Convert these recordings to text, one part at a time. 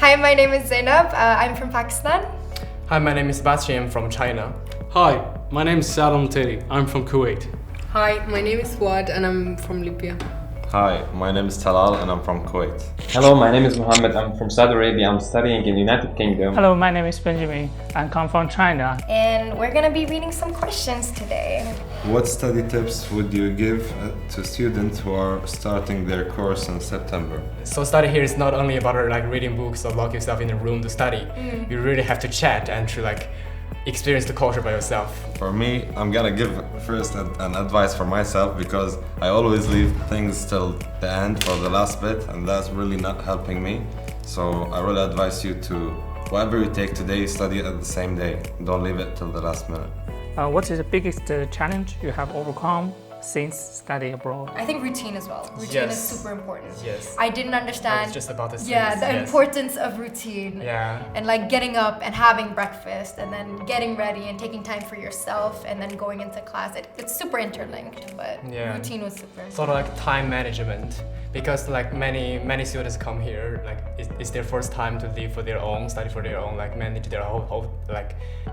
Hi, my name is Zainab. I'm from Pakistan. Hi, my name is Sebastian from China. Hi, my name is Salom Teri. I'm from Kuwait. Hi, my name is Wad and I'm from Libya. Hi, my name is Talal and I'm from Kuwait. Hello, my name is Mohammed. I'm from Saudi Arabia. I'm studying in United Kingdom. Hello, my name is Benjamin. I come from China. And we're gonna be reading some questions today. What study tips would you give to students who are starting their course in September? So study here is not only about reading books or lock yourself in a room to study. You really have to chat and to experience the culture by yourself. For me, I'm gonna give first an advice for myself because I always leave things till the end or the last bit, and that's really not helping me. So I really advise you to, whatever you take today, study it at the same day. Don't leave it till the last minute. What is the biggest challenge you have overcome since studying abroad? I think routine as well. Routine Yes. is super important. Yes. I didn't I understand. was just about to say Yeah, this, the yes. importance of routine. Yeah. And getting up and having breakfast and then getting ready and taking time for yourself and then going into class. It's super interlinked, but Yeah. routine was super important. Sort of time management, because many students come here it's their first time to live for their own, study for their own, manage their whole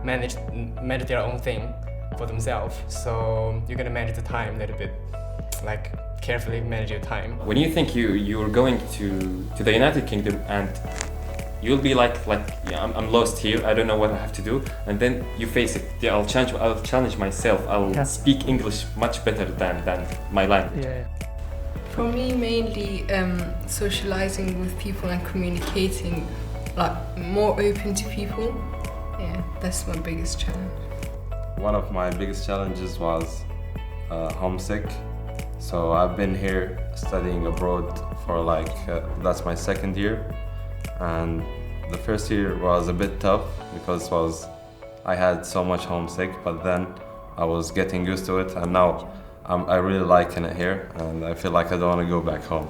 manage their own thing for themselves. So you're gonna manage the time a little bit, carefully manage your time. When you think you're going to the United Kingdom and you'll be yeah, I'm lost here. I don't know what I have to do, and then you face it. Yeah, I'll challenge myself. I'll speak English much better than my language. Yeah. For me, mainly socializing with people and communicating, more open to people. Yeah, that's my biggest challenge. One of my biggest challenges was homesick. So I've been here studying abroad for that's my second year, and the first year was a bit tough because I had so much homesick, but then I was getting used to it, and now I really liking it here, and I feel like I don't want to go back home.